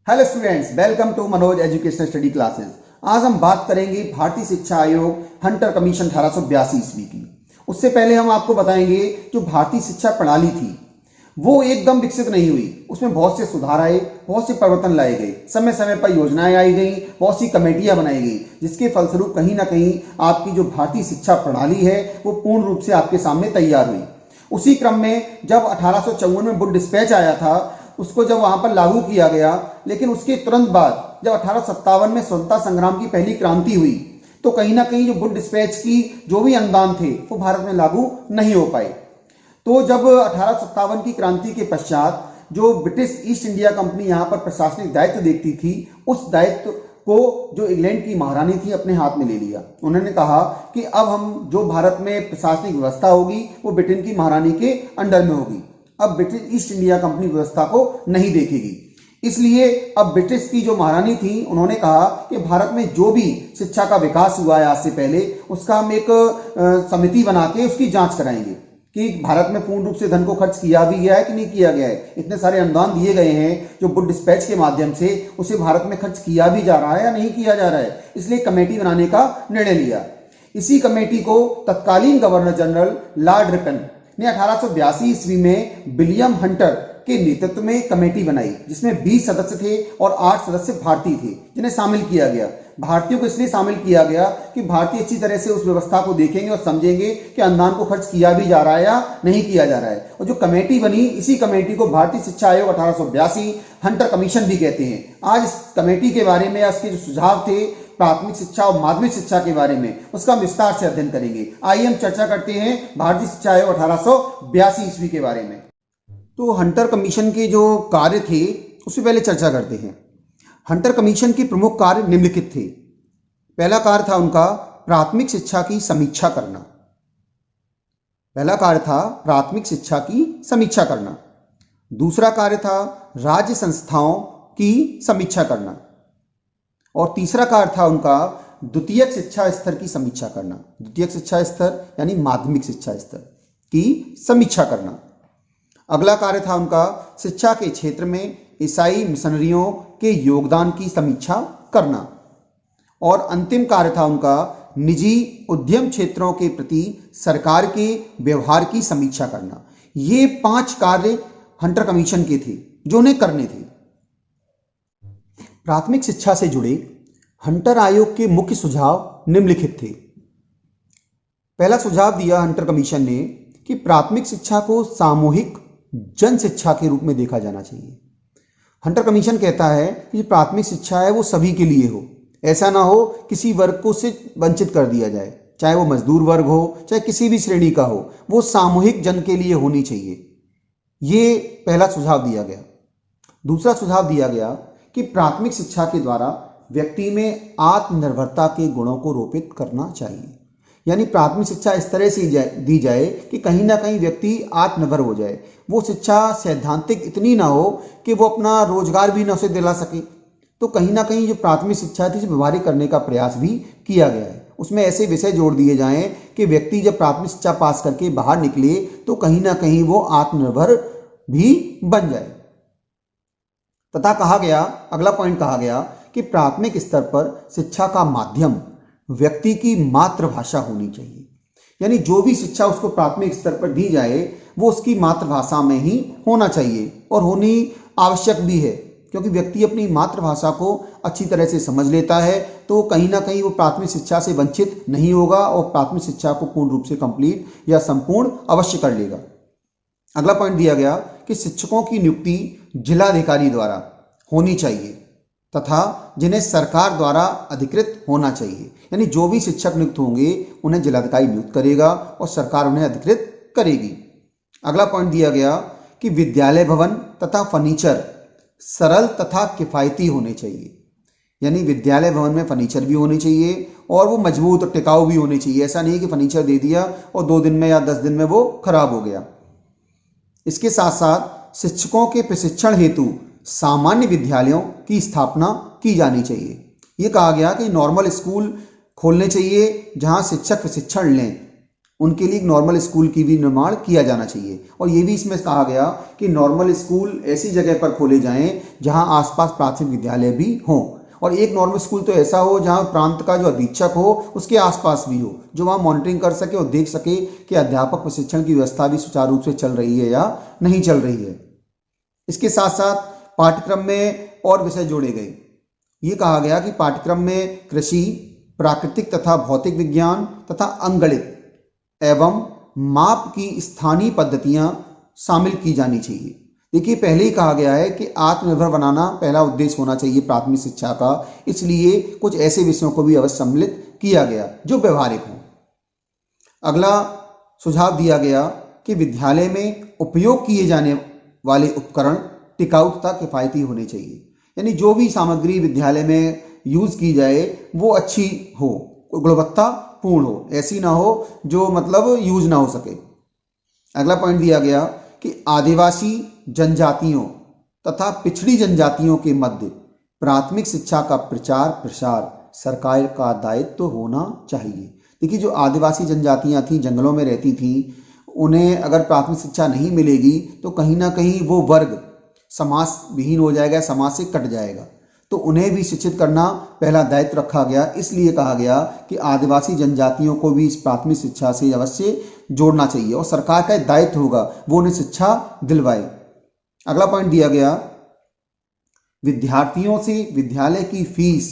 Hello students, welcome to Manoj educational study classes. आज हम बात करेंगे भारतीय शिक्षा आयोग हंटर कमीशन 1882 ईस्वी की। उससे पहले हम आपको बताएंगे जो भारतीय शिक्षा प्रणाली थी वो एकदम विकसित नहीं हुई। उसमें बहुत से सुधार आए, बहुत से परिवर्तन लाए गए, समय समय पर योजनाएं आई गई, बहुत सी कमेटियां बनाई गई, जिसके फलस्वरूप कहीं ना कहीं आपकी जो भारतीय शिक्षा प्रणाली है वो पूर्ण रूप से आपके सामने तैयार हुई। उसी क्रम में जब 1854 में वुड डिस्पैच आया था, उसको जब वहां पर लागू किया गया, लेकिन उसके तुरंत बाद जब 1857 में स्वतंत्रता संग्राम की पहली क्रांति हुई तो कहीं ना कहीं जो वुड डिस्पैच की जो भी अनुदान थे वो भारत में लागू नहीं हो पाए। तो जब 1857 की क्रांति के पश्चात जो ब्रिटिश ईस्ट इंडिया कंपनी यहाँ पर प्रशासनिक दायित्व देखती थी, उस दायित्व को जो इंग्लैंड की महारानी थी अपने हाथ में ले लिया। उन्होंने कहा कि अब हम जो भारत में प्रशासनिक व्यवस्था होगी वो ब्रिटेन की महारानी के अंडर में होगी। अब ब्रिटिश ईस्ट इंडिया कंपनी व्यवस्था को नहीं देखेगी। इसलिए अब ब्रिटिश की जो महारानी थी उन्होंने कहा कि भारत में जो भी शिक्षा का विकास हुआ है आज से पहले, उसका हम एक समिति बना के उसकी जांच कराएंगे कि भारत में पूर्ण रूप से धन को खर्च किया भी गया है कि नहीं किया गया है। इतने सारे अनुदान दिए गए हैं जो वुड डिस्पैच के माध्यम से, उसे भारत में खर्च किया भी जा रहा है या नहीं किया जा रहा है। इसलिए कमेटी बनाने का निर्णय लिया। इसी कमेटी को तत्कालीन गवर्नर जनरल लॉर्ड रिपन ने 1882 ईस्वी में विलियम हंटर के नेतृत्व में कमेटी बनाई, जिसमें 20 सदस्य थे और 8 सदस्य भारतीय थे, जिन्हें शामिल किया गया। भारतीयों को इसलिए शामिल किया गया कि भारतीय अच्छी तरह से उस व्यवस्था को देखेंगे और समझेंगे कि अनुदान को खर्च किया भी जा रहा है या नहीं किया जा रहा है। और जो कमेटी बनी, इसी कमेटी को भारतीय शिक्षा आयोग 1882 हंटर कमीशन भी कहते हैं। आज इस कमेटी के बारे में, इसके जो सुझाव थे प्राथमिक शिक्षा और माध्यमिक शिक्षा के बारे में, उसका विस्तार से अध्ययन करेंगे। आइए हम चर्चा करते हैं भारतीय शिक्षा आयोग 1882 ईस्वी के बारे में। तो हंटर कमीशन के जो कार्य थे उससे पहले चर्चा करते हैं। हंटर कमीशन के प्रमुख कार्य निम्नलिखित थे। पहला कार्य था उनका प्राथमिक शिक्षा की समीक्षा करना। पहला कार्य था प्राथमिक शिक्षा की समीक्षा करना। दूसरा कार्य था राज्य संस्थाओं की समीक्षा करना। और तीसरा कार्य था उनका द्वितीयक शिक्षा स्तर की समीक्षा करना। द्वितीयक शिक्षा स्तर यानी माध्यमिक शिक्षा स्तर की समीक्षा करना। अगला कार्य था उनका शिक्षा के क्षेत्र में ईसाई मिशनरियों के योगदान की समीक्षा करना। और अंतिम कार्य था उनका निजी उद्यम क्षेत्रों के प्रति सरकार के व्यवहार की समीक्षा करना। ये 5 कार्य हंटर कमीशन के थे जो उन्हें करने थे। प्राथमिक शिक्षा से जुड़े हंटर आयोग के मुख्य सुझाव निम्नलिखित थे। पहला सुझाव दिया हंटर कमीशन ने कि प्राथमिक शिक्षा को सामूहिक जन शिक्षा के रूप में देखा जाना चाहिए। हंटर कमीशन कहता है कि प्राथमिक शिक्षा है वो सभी के लिए हो। ऐसा ना हो किसी वर्ग को से वंचित कर दिया जाए, चाहे वो मजदूर वर्ग हो, चाहे किसी भी श्रेणी का हो, वो सामूहिक जन के लिए होनी चाहिए। ये पहला सुझाव दिया गया। दूसरा सुझाव दिया गया कि प्राथमिक शिक्षा के द्वारा व्यक्ति में आत्मनिर्भरता के गुणों को रोपित करना चाहिए। यानी प्राथमिक शिक्षा इस तरह से दी जाए कि कहीं ना कहीं व्यक्ति आत्मनिर्भर हो जाए। वो शिक्षा सैद्धांतिक इतनी ना हो कि वो अपना रोजगार भी ना उसे दिला सके। तो कहीं ना कहीं जो प्राथमिक शिक्षा थी, व्यवहारिक करने का प्रयास भी किया गया है। उसमें ऐसे विषय जोड़ दिए जाएं कि व्यक्ति जब प्राथमिक शिक्षा पास करके बाहर निकले तो कहीं ना कहीं वो आत्मनिर्भर भी बन जाए। तथा कहा गया, अगला पॉइंट कहा गया कि प्राथमिक स्तर पर शिक्षा का माध्यम व्यक्ति की मातृभाषा होनी चाहिए। यानी जो भी शिक्षा उसको प्राथमिक स्तर पर दी जाए वो उसकी मातृभाषा में ही होना चाहिए, और होनी आवश्यक भी है, क्योंकि व्यक्ति अपनी मातृभाषा को अच्छी तरह से समझ लेता है तो कहीं ना कहीं वो प्राथमिक शिक्षा से वंचित नहीं होगा और प्राथमिक शिक्षा को पूर्ण रूप से कंप्लीट या संपूर्ण अवश्य कर लेगा। अगला पॉइंट दिया गया कि शिक्षकों की नियुक्ति जिलाधिकारी द्वारा होनी चाहिए तथा जिन्हें सरकार द्वारा अधिकृत होना चाहिए। यानी जो भी शिक्षक नियुक्त होंगे उन्हें जिलाधिकारी नियुक्त करेगा और सरकार उन्हें अधिकृत करेगी। अगला पॉइंट दिया गया कि विद्यालय भवन तथा फर्नीचर सरल तथा किफायती होने चाहिए। यानी विद्यालय भवन में फर्नीचर भी होने चाहिए और वो मजबूत और टिकाऊ भी होने चाहिए। ऐसा नहीं कि फर्नीचर दे दिया और 2 दिन में या 10 दिन में वो खराब हो गया। इसके साथ साथ शिक्षकों के प्रशिक्षण हेतु सामान्य विद्यालयों की स्थापना की जानी चाहिए। ये कहा गया कि नॉर्मल स्कूल खोलने चाहिए जहां शिक्षक प्रशिक्षण लें उनके लिए एक नॉर्मल स्कूल की भी निर्माण किया जाना चाहिए। और ये भी इसमें कहा गया कि नॉर्मल स्कूल ऐसी जगह पर खोले जाएं जहां आसपास प्राथमिक विद्यालय भी हों, और एक नॉर्मल स्कूल तो ऐसा हो जहां प्रांत का जो अधीक्षक हो उसके आसपास भी हो, जो वहां मॉनिटरिंग कर सके और देख सके कि अध्यापक प्रशिक्षण की व्यवस्था भी सुचारू रूप से चल रही है या नहीं चल रही है। इसके साथ साथ पाठ्यक्रम में और विषय जोड़े गए। ये कहा गया कि पाठ्यक्रम में कृषि, प्राकृतिक तथा भौतिक विज्ञान तथा अंगगणित एवं माप की स्थानीय पद्धतियां शामिल की जानी चाहिए। देखिए, पहले ही कहा गया है कि आत्मनिर्भर बनाना पहला उद्देश्य होना चाहिए प्राथमिक शिक्षा का, इसलिए कुछ ऐसे विषयों को भी अवश्य सम्मिलित किया गया जो व्यवहारिक हों। अगला सुझाव दिया गया कि विद्यालय में उपयोग किए जाने वाले उपकरण टिकाऊ तथा किफायती होने चाहिए, यानी जो भी सामग्री विद्यालय में यूज की जाए वो अच्छी हो, गुणवत्तापूर्ण हो, ऐसी ना हो जो मतलब यूज ना हो सके। अगला पॉइंट दिया गया कि आदिवासी जनजातियों तथा पिछड़ी जनजातियों के मध्य प्राथमिक शिक्षा का प्रचार प्रसार सरकार का दायित्व होना चाहिए। देखिए, जो आदिवासी जनजातियां थी, जंगलों में रहती थी, उन्हें अगर प्राथमिक शिक्षा नहीं मिलेगी तो कहीं ना कहीं वो वर्ग समाज विहीन हो जाएगा, समाज से कट जाएगा। तो उन्हें भी शिक्षित करना पहला दायित्व रखा गया। इसलिए कहा गया कि आदिवासी जनजातियों को भी इस प्राथमिक शिक्षा से अवश्य जोड़ना चाहिए और सरकार का दायित्व होगा वो उन्हें शिक्षा दिलवाए। अगला पॉइंट दिया गया, विद्यार्थियों से विद्यालय की फीस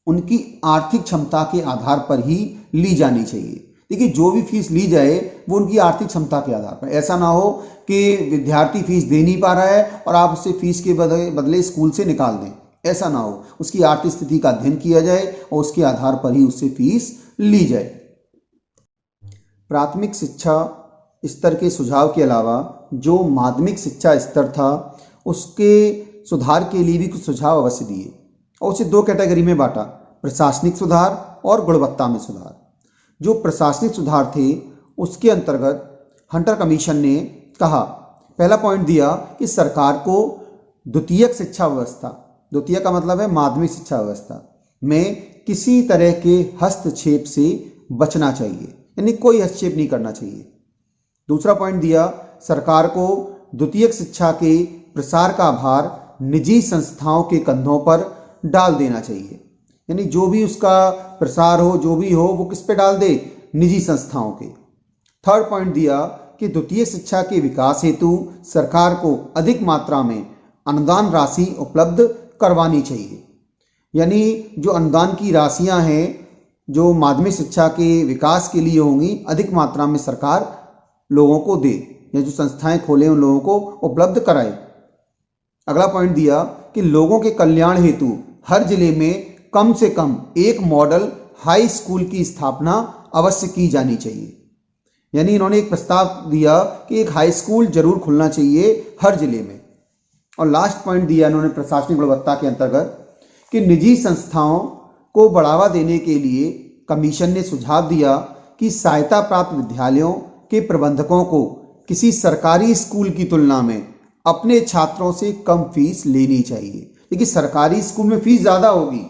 उनकी आर्थिक क्षमता के आधार पर ही ली जानी चाहिए। देखिए, जो भी फीस ली जाए वो उनकी आर्थिक क्षमता के आधार पर, ऐसा ना हो कि विद्यार्थी फीस दे नहीं पा रहा है और आप उससे फीस के बदले स्कूल से निकाल दें, ऐसा ना हो। उसकी आर्थिक स्थिति का अध्ययन किया जाए और उसके आधार पर ही उससे फीस ली जाए। प्राथमिक शिक्षा स्तर के सुझाव के अलावा जो माध्यमिक शिक्षा स्तर था उसके सुधार के लिए भी कुछ सुझाव अवश्य दिए और उसे दो कैटेगरी में बांटा, प्रशासनिक सुधार और गुणवत्ता में सुधार। जो प्रशासनिक सुधार थे उसके अंतर्गत हंटर कमीशन ने कहा, पहला पॉइंट दिया कि सरकार को द्वितीयक शिक्षा व्यवस्था, द्वितीयक का मतलब है माध्यमिक शिक्षा व्यवस्था में किसी तरह के हस्तक्षेप से बचना चाहिए, यानी कोई हस्तक्षेप नहीं करना चाहिए। दूसरा पॉइंट दिया, सरकार को द्वितीयक शिक्षा के प्रसार का भार निजी संस्थाओं के कंधों पर डाल देना चाहिए, यानी जो भी उसका प्रसार हो, जो भी हो, वो किस पे डाल दे, निजी संस्थाओं के। थर्ड पॉइंट दिया कि द्वितीय शिक्षा के विकास हेतु सरकार को अधिक मात्रा में अनुदान राशि उपलब्ध करवानी चाहिए, यानी जो अनुदान की राशियां हैं जो माध्यमिक शिक्षा के विकास के लिए होंगी अधिक मात्रा में सरकार लोगों को दे, या जो संस्थाएं खोले उन लोगों को उपलब्ध कराए। अगला पॉइंट दिया कि लोगों के कल्याण हेतु हर जिले में कम से कम एक मॉडल हाई स्कूल की स्थापना अवश्य की जानी चाहिए, यानी इन्होंने एक प्रस्ताव दिया कि एक हाई स्कूल जरूर खुलना चाहिए हर जिले में। और लास्ट पॉइंट दिया इन्होंने प्रशासनिक गुणवत्ता के अंतर्गत कि निजी संस्थाओं को बढ़ावा देने के लिए कमीशन ने सुझाव दिया कि सहायता प्राप्त विद्यालयों के प्रबंधकों को किसी सरकारी स्कूल की तुलना में अपने छात्रों से कम फीस लेनी चाहिए। देखिए, सरकारी स्कूल में फीस ज़्यादा होगी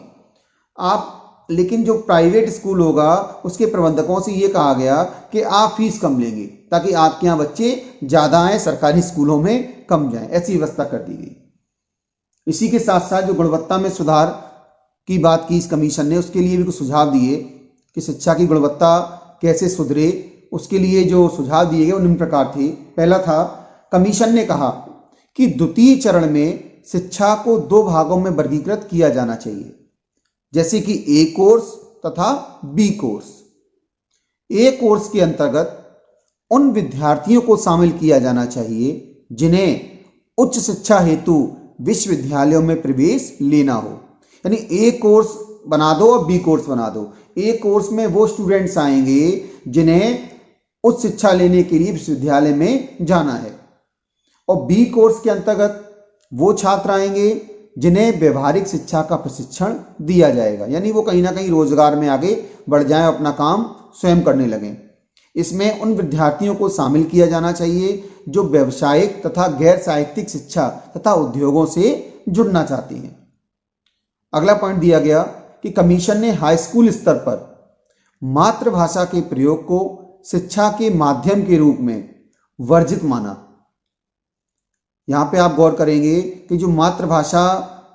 लेकिन जो प्राइवेट स्कूल होगा उसके प्रबंधकों से ये कहा गया कि आप फीस कम लेंगे ताकि आपके यहाँ बच्चे ज़्यादा आए, सरकारी स्कूलों में कम जाएं, ऐसी व्यवस्था कर दी गई। इसी के साथ साथ जो गुणवत्ता में सुधार की बात की इस कमीशन ने, उसके लिए भी कुछ सुझाव दिए कि शिक्षा की गुणवत्ता कैसे सुधरे। उसके लिए जो सुझाव दिए गए वो निम्न प्रकार थे। पहला था, कमीशन ने कहा कि द्वितीय चरण में शिक्षा को दो भागों में वर्गीकृत किया जाना चाहिए, जैसे कि ए कोर्स तथा बी कोर्स। ए कोर्स के अंतर्गत उन विद्यार्थियों को शामिल किया जाना चाहिए जिन्हें उच्च शिक्षा हेतु विश्वविद्यालयों में प्रवेश लेना हो, यानी ए कोर्स बना दो और बी कोर्स बना दो। ए कोर्स में वो स्टूडेंट्स आएंगे जिन्हें उच्च शिक्षा लेने के लिए विश्वविद्यालय में जाना है, और बी कोर्स के अंतर्गत वो छात्र आएंगे जिन्हें व्यवहारिक शिक्षा का प्रशिक्षण दिया जाएगा, यानी वो कहीं ना कहीं रोजगार में आगे बढ़ जाएं, अपना काम स्वयं करने लगें। इसमें उन विद्यार्थियों को शामिल किया जाना चाहिए जो व्यावसायिक तथा गैर साहित्यिक शिक्षा तथा उद्योगों से जुड़ना चाहते हैं। अगला पॉइंट दिया गया कि कमीशन ने हाई स्कूल स्तर पर मातृभाषा के प्रयोग को शिक्षा के माध्यम के रूप में वर्जित माना। यहाँ पे आप गौर करेंगे कि जो मातृभाषा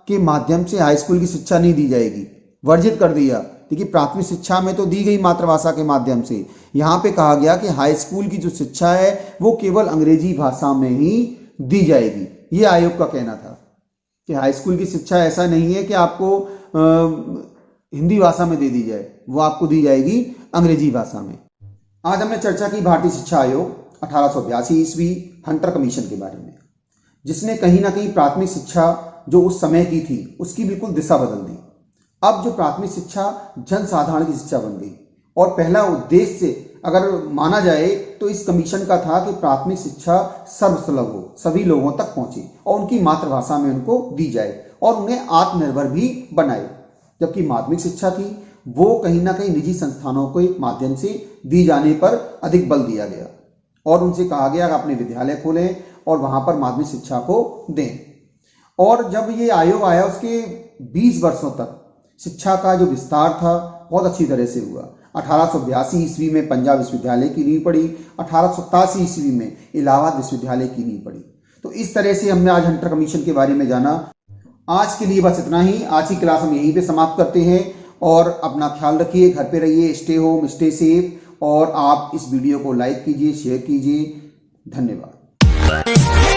के माध्यम से हाई स्कूल की शिक्षा नहीं दी जाएगी, वर्जित कर दिया। देखिए प्राथमिक शिक्षा में तो दी गई मातृभाषा के माध्यम से, यहाँ पे कहा गया कि हाई स्कूल की जो शिक्षा है वो केवल अंग्रेजी भाषा में ही दी जाएगी। ये आयोग का कहना था कि हाई स्कूल की शिक्षा ऐसा नहीं है कि आपको हिंदी भाषा में दे दी जाए, वो आपको दी जाएगी अंग्रेजी भाषा में। आज हमने चर्चा की भारतीय शिक्षा आयोग 1882 ईस्वी हंटर कमीशन के बारे में, जिसने कहीं ना कहीं प्राथमिक शिक्षा जो उस समय की थी उसकी बिल्कुल दिशा बदल दी। अब जो प्राथमिक शिक्षा जन साधारण की शिक्षा बन गई, और पहला उद्देश्य अगर माना जाए तो इस कमीशन का था कि प्राथमिक शिक्षा सर्वसुलभ हो, सभी लोगों तक पहुंचे और उनकी मातृभाषा में उनको दी जाए और उन्हें आत्मनिर्भर भी बनाए। जबकि माध्यमिक शिक्षा थी वो कहीं ना कहीं निजी संस्थानों के माध्यम से दी जाने पर अधिक बल दिया गया और उनसे कहा गया कि अपने विद्यालय खोलें और वहां पर माध्यमिक शिक्षा को दें। और जब ये आयोग आया उसके 20 वर्षों तक शिक्षा का जो विस्तार था बहुत अच्छी तरह से हुआ। 1882 ईस्वी में पंजाब विश्वविद्यालय की नींव पड़ी, 1887 ईस्वी में इलाहाबाद विश्वविद्यालय की नींव पड़ी। तो इस तरह से हमने आज हंटर कमीशन के बारे में जाना। आज के लिए बस इतना ही। आज की क्लास हम यहीं पे समाप्त करते हैं और अपना ख्याल रखिए, घर पे रहिए, स्टे होम, स्टे सेफ, और आप इस वीडियो को लाइक कीजिए, शेयर कीजिए। धन्यवाद।